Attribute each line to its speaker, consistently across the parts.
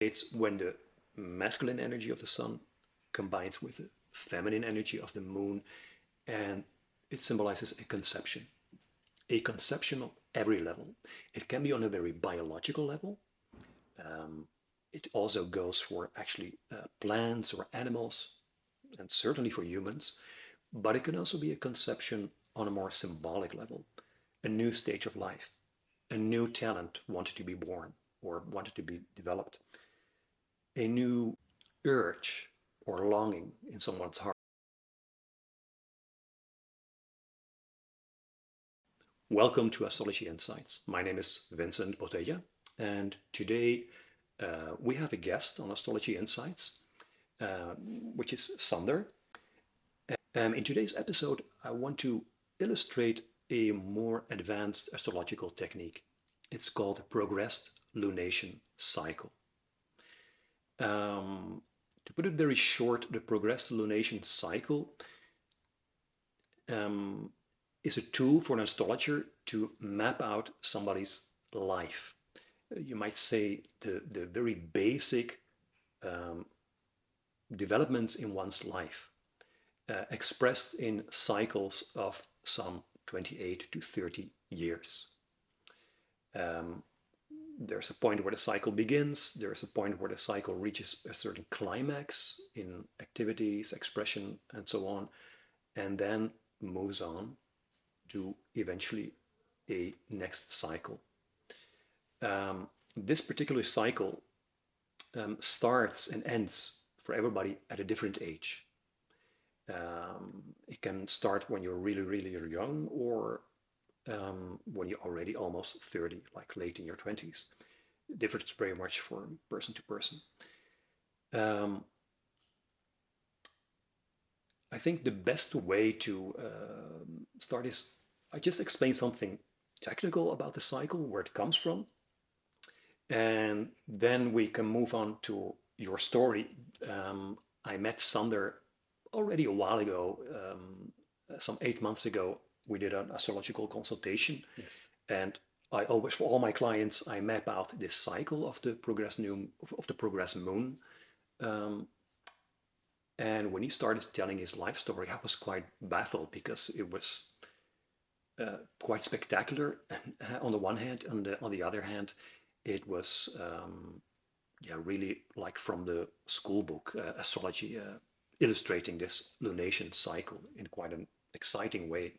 Speaker 1: It's when the masculine energy of the sun combines with the feminine energy of the moon, and it symbolizes a conception on every level. It can be on a very biological level. Um, it also goes for actually plants or animals, and certainly for humans, but it can also be a conception on a more symbolic level, a new stage of life, a new talent wanted to be born or wanted to be developed, a new urge or longing in someone's heart. Welcome to Astrology Insights. My name is Vincent, and today we have a guest on Astrology Insights, which is Sander. In today's episode, I want to illustrate a more advanced astrological technique. It's called progressed lunation cycle. To put it very short, the progressed lunation cycle is a tool for an astrologer to map out somebody's life. You might say the very basic developments in one's life, expressed in cycles of some 28 to 30 years. There's a point where the cycle begins, there's a point where the cycle reaches a certain climax in activities, expression, and so on, and then moves on to eventually a next cycle. This particular cycle starts and ends for everybody at a different age. It can start when you're really, really young, or when you're already almost 30, like late in your 20s. It differs very much from person to person. I think the best way to start is I just explain something technical about the cycle, where it comes from, and then we can move on to your story. I met Sander already a while ago, some 8 months ago. We did an astrological consultation.
Speaker 2: Yes.
Speaker 1: And I always, for all my clients, I map out this cycle of the progress moon. And when he started telling his life story, I was quite baffled because it was quite spectacular on the one hand, and on the other hand, it was really like from the school book, astrology, illustrating this lunation cycle in quite an exciting way.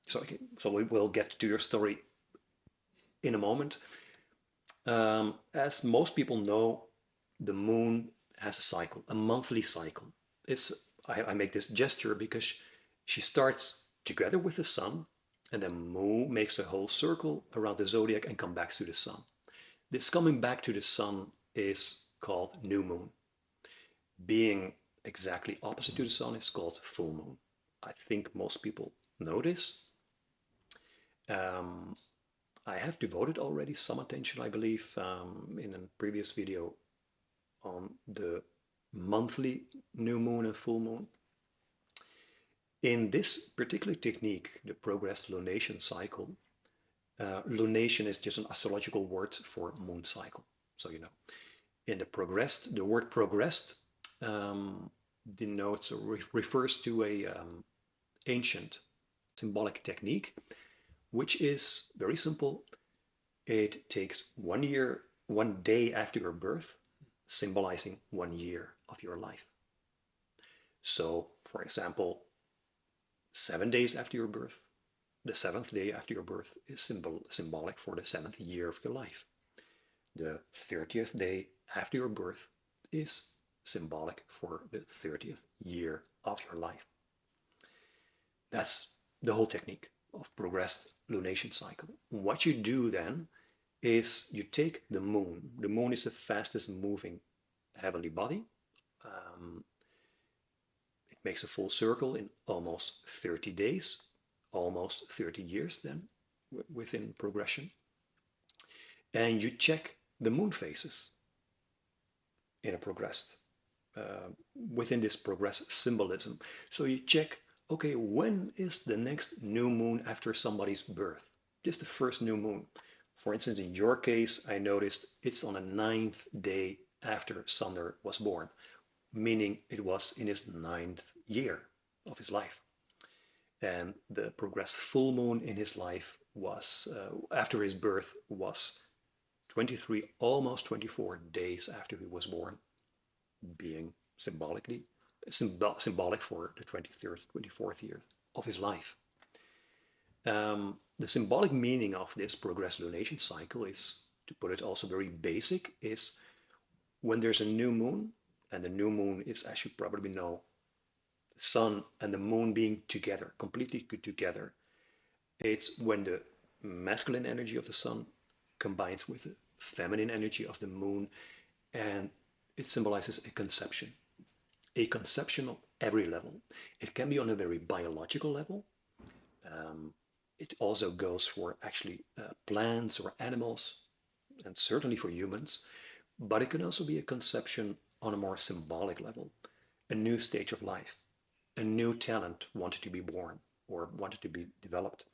Speaker 1: So we will get to your story in a moment. As most people know, the moon has a cycle, a monthly cycle. I make this gesture because she starts together with the sun, and then moon makes a whole circle around the zodiac and comes back to the sun. This coming back to the sun is called new moon. Being exactly opposite to the sun is called full moon. I think most people know this. I have devoted already some attention, I believe, in a previous video on the monthly new moon and full moon. In this particular technique, the progressed lunation cycle, lunation is just an astrological word for moon cycle. So, you know, in the word progressed denotes or refers to a ancient symbolic technique, which is very simple. It takes 1 year, 1 day after your birth, symbolizing 1 year of your life. So, for example, 7 days after your birth, the 7th day after your birth is symbolic for the 7th year of your life. The 30th day after your birth is symbolic for the 30th year of your life. That's the whole technique of progressed lunation cycle. What you do then is you take the moon. The moon is the fastest moving heavenly body. It makes a full circle in almost 30 days, almost 30 years then within progression. And you check the moon phases in a progressed, within this progressed symbolism. So you check, okay, when is the next new moon after somebody's birth? Just the first new moon. For instance, in your case, I noticed it's on the 9th day after Sander was born, meaning it was in his 9th year of his life. And the progressed full moon in his life was, after his birth, was 23, almost 24 days after he was born, being symbolic for the 23rd, 24th year of his life. The symbolic meaning of this progressed lunation cycle is, to put it also very basic, is when there's a new moon, and the new moon is, as you probably know, the sun and the moon being together, completely together. It's when the masculine energy of the sun combines with the feminine energy of the moon, and it symbolizes a conception on every level. It can be on a very biological level. It also goes for actually plants or animals, and certainly for humans, but it can also be a conception on a more symbolic level, a new stage of life, a new talent wanted to be born or wanted to be developed,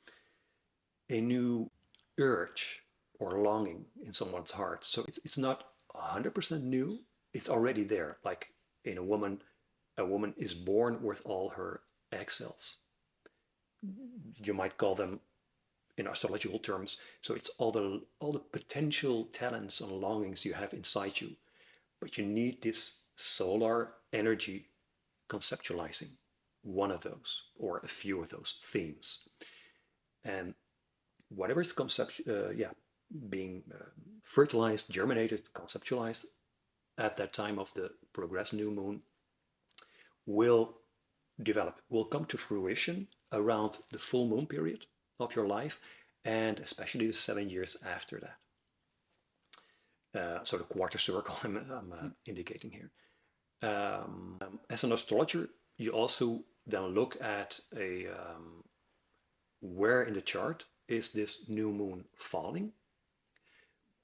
Speaker 1: a new urge or longing in someone's heart. So it's not 100% new, it's already there. Like in a woman is born with all her egg cells. You might call them in astrological terms. So it's all the potential talents and longings you have inside you, but you need this solar energy conceptualizing one of those or a few of those themes. And whatever is being fertilized, germinated, conceptualized at that time of the progressed new moon will develop, will come to fruition around the full moon period of your life, and especially the 7 years after that. So the quarter circle I'm indicating here. As an astrologer, you also then look at where in the chart is this new moon falling,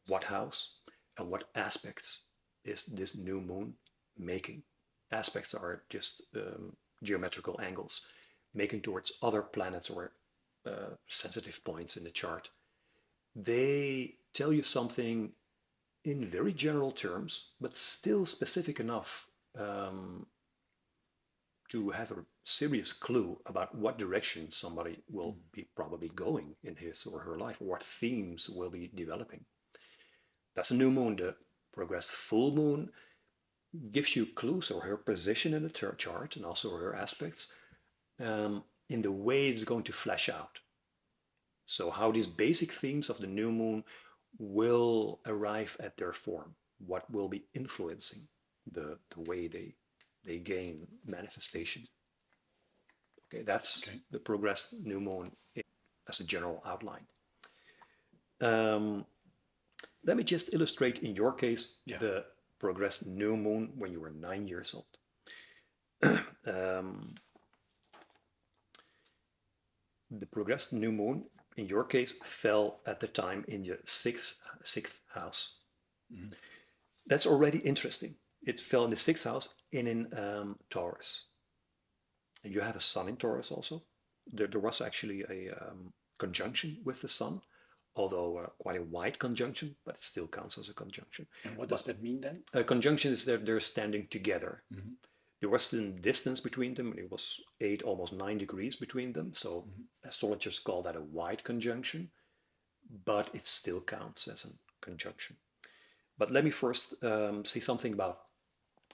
Speaker 1: what house, and what aspects is this new moon making. Aspects are just geometrical angles making towards other planets or sensitive points in the chart. They tell you something in very general terms, but still specific enough to have a serious clue about what direction somebody will be probably going in his or her life, or what themes will be developing. That's a new moon. The progressed full moon gives you clues or her position in the chart and also her aspects in the way it's going to flesh out. So how these basic themes of the new moon will arrive at their form, what will be influencing the way they gain manifestation. Okay, that's the progressed new moon as a general outline. Let me just illustrate in your case the progressed new moon when you were 9 years old. The progressed new moon in your case fell at the time in your sixth house. Mm-hmm. That's already interesting. It fell in the sixth house in Taurus. You have a sun in Taurus also. There was actually a conjunction with the sun, although quite a wide conjunction, but it still counts as a conjunction.
Speaker 2: And what does that mean then?
Speaker 1: A conjunction is that they're standing together. Mm-hmm. There was some distance between them, and it was 8, almost 9 degrees between them. So astrologers call that a wide conjunction, but it still counts as a conjunction. But let me first say something about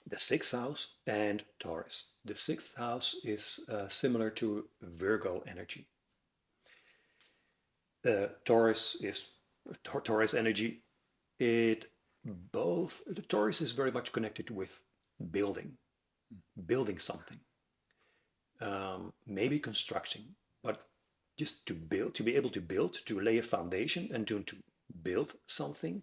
Speaker 1: the sixth house and Taurus. The sixth house is similar to Virgo energy. Taurus energy. The Taurus is very much connected with building something, maybe constructing, but just to build, to be able to build, to lay a foundation and to build something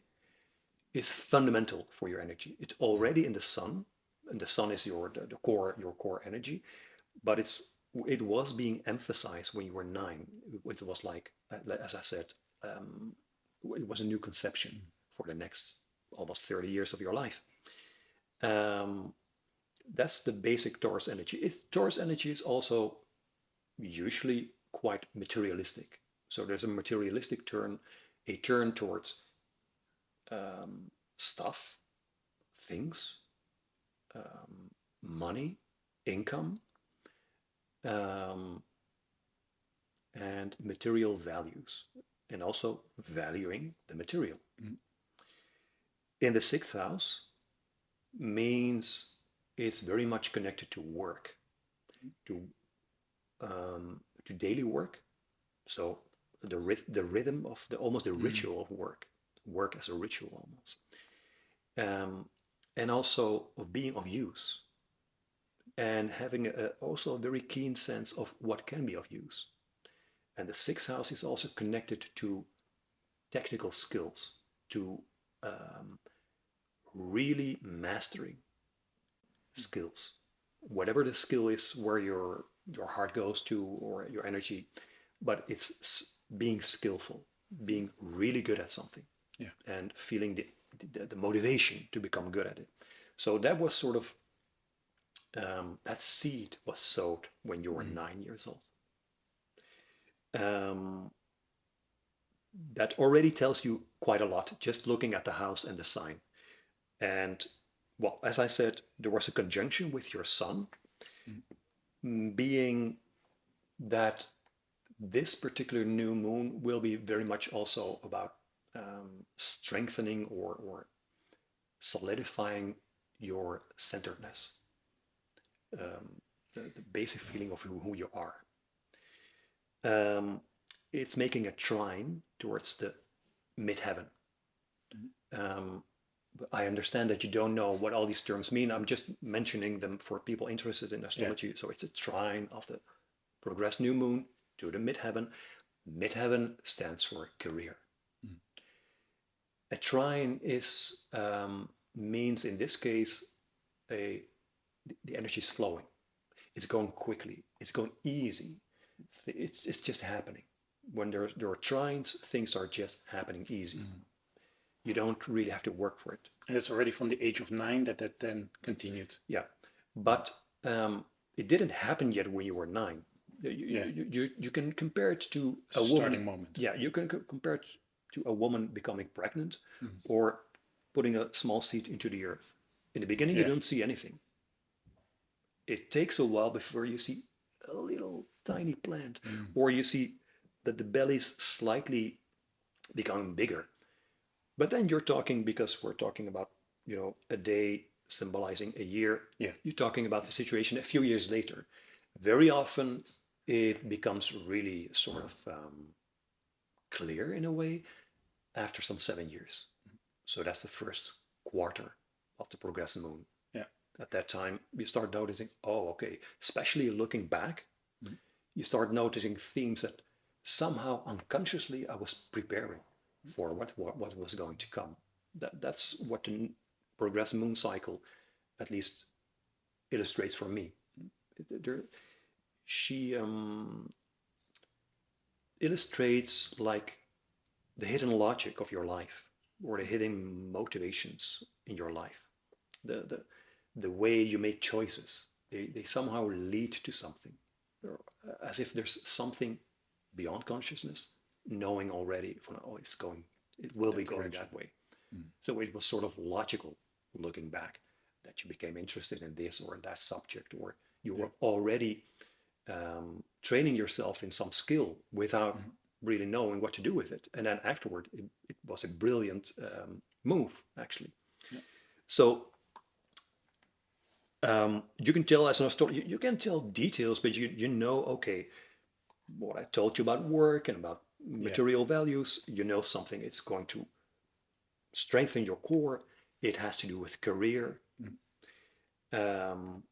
Speaker 1: is fundamental for your energy. It's already in the sun, and the sun is your core energy, but it was being emphasized when you were 9. It was like, as I said, it was a new conception for the next almost 30 years of your life. That's the basic Taurus energy. Taurus energy is also usually quite materialistic. So there's a materialistic turn a turn towards stuff, things, money, income, um, and material values, and also valuing the material.
Speaker 2: Mm.
Speaker 1: In the sixth house means it's very much connected to work, to daily work. So the rhythm of the almost the
Speaker 2: Mm.
Speaker 1: ritual of work as a ritual almost, and also of being of use and having also a very keen sense of what can be of use. And the sixth house is also connected to technical skills, to um, really mastering skills. Whatever the skill is, where your heart goes to or your energy, but it's being skillful, being really good at something,
Speaker 2: Yeah.
Speaker 1: and feeling the motivation to become good at it. So that was sort of that seed was sowed when you were
Speaker 2: Mm.
Speaker 1: 9 years old. Um, that already tells you quite a lot just looking at the house and the sign. And well, as I said, there was a conjunction with your sun, being that this particular new moon will be very much also about strengthening or solidifying your centeredness, the basic feeling of who you are. Um, it's making a trine towards the midheaven. Um, I understand that you don't know what all these terms mean. I'm just mentioning them for people interested in
Speaker 2: Yeah.
Speaker 1: astrology. So it's a trine of the progressed new moon to the midheaven. Midheaven stands for career.
Speaker 2: Mm.
Speaker 1: A trine is means in this case a the energy is flowing. It's going quickly. It's going easy. It's just happening. When there are trines, things are just happening easy.
Speaker 2: Mm.
Speaker 1: You don't really have to work for it.
Speaker 2: And it's already from the age of 9 that then continued.
Speaker 1: Yeah, but it didn't happen yet when you were 9.
Speaker 2: Yeah.
Speaker 1: You can compare it to
Speaker 2: It's
Speaker 1: a
Speaker 2: a starting
Speaker 1: woman.
Speaker 2: moment.
Speaker 1: Yeah, you can compare it to a woman becoming pregnant
Speaker 2: Mm.
Speaker 1: or putting a small seed into the earth. In the beginning, you
Speaker 2: Yeah.
Speaker 1: don't see anything. It takes a while before you see a little tiny plant,
Speaker 2: Mm.
Speaker 1: or you see that the belly's slightly becoming bigger. But then you're talking, because we're talking about, a day symbolizing a year,
Speaker 2: Yeah.
Speaker 1: you're talking about the situation a few years later. Very often it becomes really sort of clear in a way after some 7 years. So that's the first quarter of the progressive moon.
Speaker 2: Yeah.
Speaker 1: At that time, you start noticing, oh, okay, especially looking back,
Speaker 2: Mm.
Speaker 1: you start noticing themes that somehow unconsciously I was preparing for what was going to come. That's what the progressive moon cycle at least illustrates for me. She illustrates like the hidden logic of your life or the hidden motivations in your life, the way you make choices. They somehow lead to something, as if there's something beyond consciousness, knowing already from, oh, it will be
Speaker 2: That
Speaker 1: going
Speaker 2: direction.
Speaker 1: that way.
Speaker 2: Mm.
Speaker 1: So it was sort of logical looking back that you became interested in this or that subject, or you
Speaker 2: Yeah.
Speaker 1: were already training yourself in some skill without
Speaker 2: Mm.
Speaker 1: really knowing what to do with it. And then afterward, it was a brilliant move, actually.
Speaker 2: Yeah.
Speaker 1: So you can tell as an astrologer, you can tell details, but you know, okay, what I told you about work and about
Speaker 2: Yeah.
Speaker 1: material values, you know something. It's going to strengthen your core. It has to do with career.
Speaker 2: Mm.
Speaker 1: Um,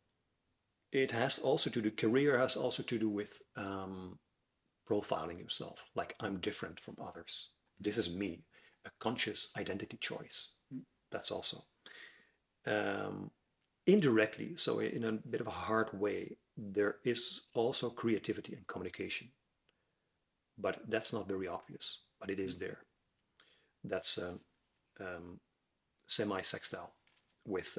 Speaker 1: it has also to do, career has also to do with profiling yourself. Like, I'm different from others. This is me, a conscious identity choice. That's also. Um, indirectly, so in a bit of a hard way, there is also creativity and communication, but that's not very obvious, but it is there. That's um, semi-sextile with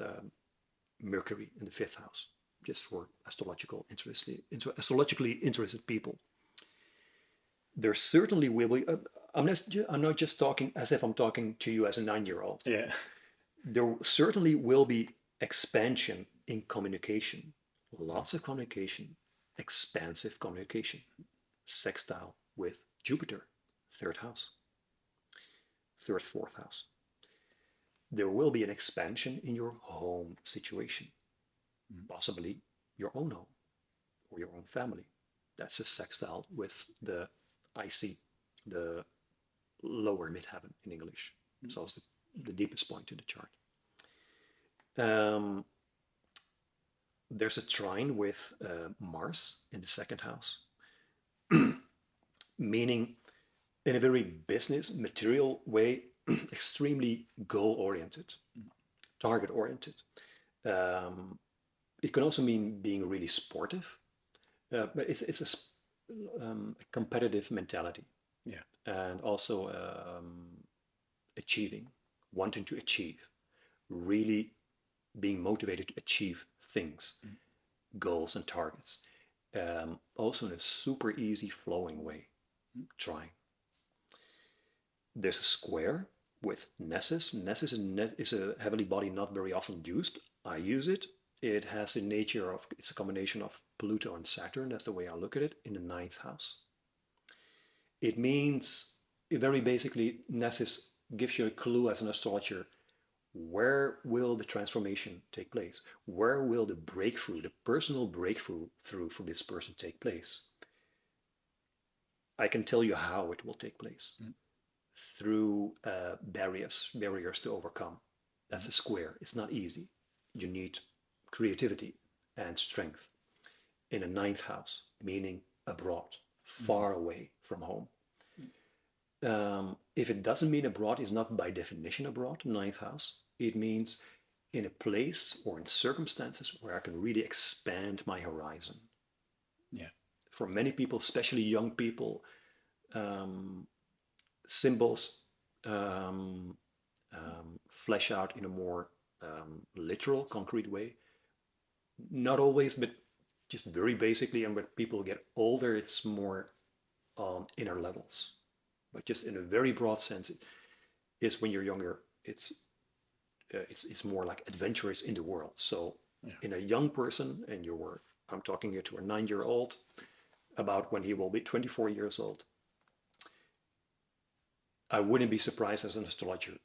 Speaker 1: Mercury in the fifth house, just for astrologically interested people. There certainly will be. I'm not just talking as if I'm talking to you as a 9-year-old.
Speaker 2: Yeah.
Speaker 1: There certainly will be expansion in communication, lots of communication, expansive communication, sextile with Jupiter, third house, third, fourth house. There will be an expansion in your home situation, possibly your own home or your own family. That's a sextile with the IC, the lower midheaven in English. So it's the deepest point in the chart. Um, there's a trine with Mars in the second house, meaning in a very business, material way, extremely goal oriented, target oriented. Um, it can also mean being really sportive, but it's a competitive mentality.
Speaker 2: Yeah.
Speaker 1: And also achieving, wanting to achieve, really being motivated to achieve things, goals and targets. Also in a super easy flowing way, trying. There's a square with Nessus. Nessus is a heavenly body not very often used. I use it. It has the nature of, it's a combination of Pluto and Saturn. That's the way I look at it, in the ninth house. It means, very basically, Nessus gives you a clue as an astrologer. Where will the transformation take place? Where will the breakthrough, the personal breakthrough for this person take place? I can tell you how it will take place. Through barriers to overcome. That's a square. It's not easy. You need creativity and strength. In a ninth house, meaning abroad, far away from home. If it doesn't mean abroad, it's not by definition abroad, ninth house. It means in a place or in circumstances where I can really expand my horizon.
Speaker 2: Yeah.
Speaker 1: For many people, especially young people, symbols flesh out in a more literal, concrete way. Not always, but just very basically. And when people get older, it's more on inner levels. But just in a very broad sense, is when you're younger, it's more like adventurous in the world. So in a young person, and I'm talking here to a 9-year-old, about when he will be 24 years old, I wouldn't be surprised as an astrologer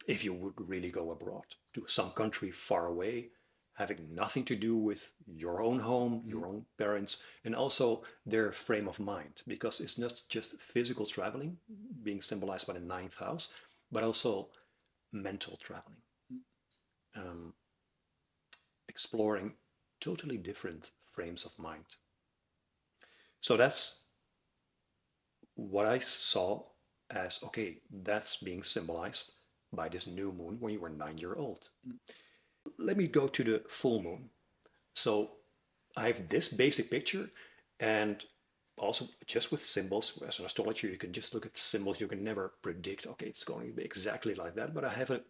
Speaker 1: if you would really go abroad to some country far away, having nothing to do with your own home, your own parents, and also their frame of mind, because it's not just physical traveling, being symbolized by the ninth house, but also mental traveling, exploring totally different frames of mind. So that's what I saw as, okay, that's being symbolized by this new moon when you were 9 years old. Let me go to the full moon. So I have this basic picture, and also just with symbols, as an astrologer, you can just look at symbols. You can never predict, okay, it's going to be exactly like that. But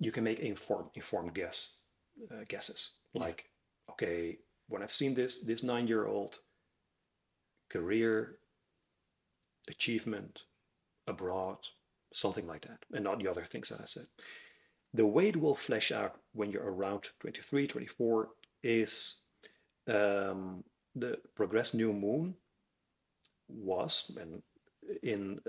Speaker 1: you can make informed guesses. Like, okay, when I've seen this 9-year-old, career, achievement, abroad, something like that, and not the other things that I said. The way it will flesh out when you're around 23, 24 is the progressed new moon was in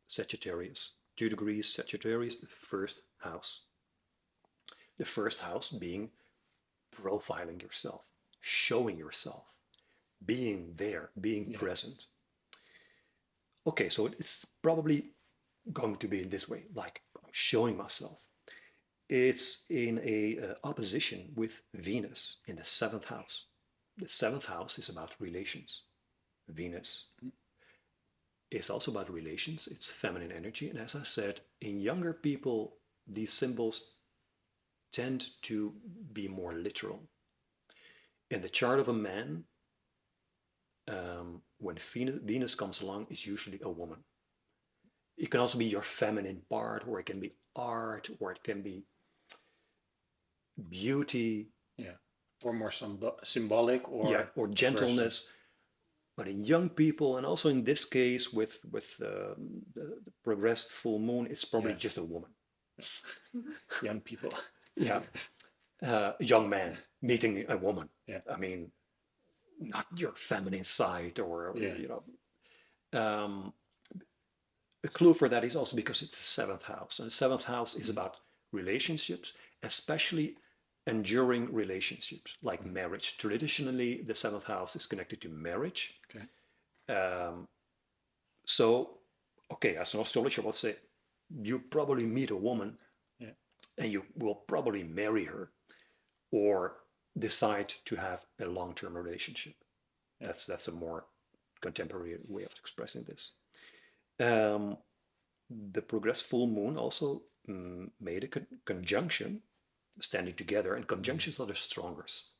Speaker 1: Sagittarius, 2 degrees Sagittarius, the first house. The first house being profiling yourself, showing yourself, being there, being present. Okay, so it's probably going to be in this way, like I'm showing myself. It's in a opposition with Venus in the 7th house. The 7th house is about relations. Venus is also about relations. It's feminine energy. And as I said, in younger people, these symbols tend to be more literal. In the chart of a man, when Venus comes along, it's usually a woman. It can also be your feminine part, or it can be art, or it can be beauty.
Speaker 2: Yeah. Or more symbolic, or
Speaker 1: or gentleness. But in young people, and also in this case with the progressed full moon, it's probably
Speaker 2: Yeah.
Speaker 1: just a woman.
Speaker 2: Young people.
Speaker 1: Yeah, a young man meeting a woman.
Speaker 2: Yeah.
Speaker 1: I mean, not your feminine side, or
Speaker 2: Yeah.
Speaker 1: you know. A clue for that is also because it's the seventh house, and the seventh house is about relationships, especially enduring relationships like marriage. Traditionally, the seventh house is connected to marriage.
Speaker 2: Okay.
Speaker 1: So, okay, as an astrologer, I would say you probably meet a woman
Speaker 2: Yeah.
Speaker 1: and you will probably marry her or decide to have a long-term relationship.
Speaker 2: Yeah.
Speaker 1: That's a more contemporary way of expressing this. Um, the progressed full moon also made a conjunction, standing together, and conjunctions are the strongest,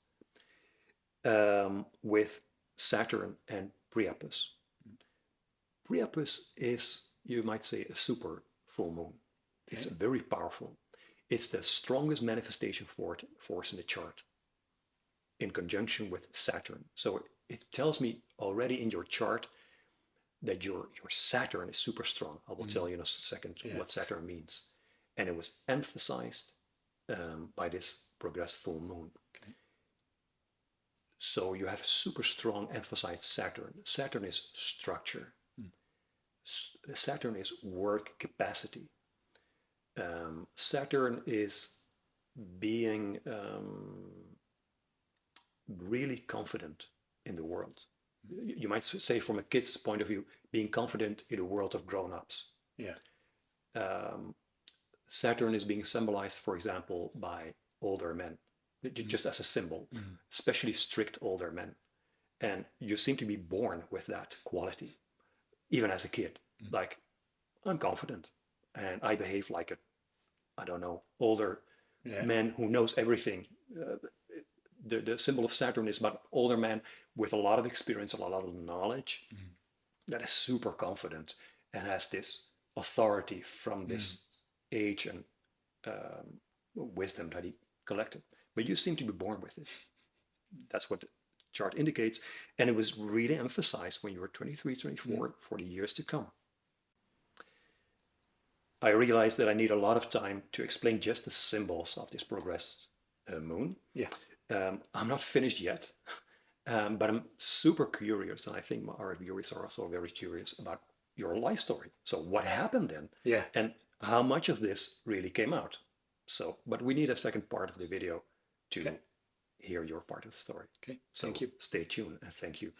Speaker 1: with Saturn and Priapus. Priapus is, you might say, a super full moon. It's
Speaker 2: Okay.
Speaker 1: very powerful. It's the strongest manifestation force in the chart in conjunction with Saturn. So it tells me already in your chart that your Saturn is super strong. I will tell you in a second
Speaker 2: Yeah.
Speaker 1: what Saturn means. And it was emphasized by this progressed full moon.
Speaker 2: Okay.
Speaker 1: So you have a super strong emphasized Saturn. Saturn is structure. Saturn is work capacity. Saturn is being really confident in the world. You might say, from a kid's point of view, being confident in a world of grown-ups.
Speaker 2: Yeah.
Speaker 1: Saturn is being symbolized, for example, by older men, just as a symbol, especially strict older men. And you seem to be born with that quality, even as a kid. Like, I'm confident and I behave like a, I don't know, older
Speaker 2: Yeah.
Speaker 1: man who knows everything. The symbol of Saturn is about older man with a lot of experience, a lot of knowledge, that is super confident and has this authority from this age and wisdom that he collected. But you seem to be born with this. That's what the chart indicates. And it was really emphasized when you were 23, 24, for the years to come. I realized that I need a lot of time to explain just the symbols of this progressed moon.
Speaker 2: Yeah.
Speaker 1: I'm not finished yet, but I'm super curious, and I think our viewers are also very curious about your life story. So what happened then?
Speaker 2: Yeah.
Speaker 1: And how much of this really came out? So, but we need a second part of the video to
Speaker 2: Okay.
Speaker 1: hear your part of the story.
Speaker 2: Okay.
Speaker 1: So
Speaker 2: Thank you.
Speaker 1: stay tuned and thank you.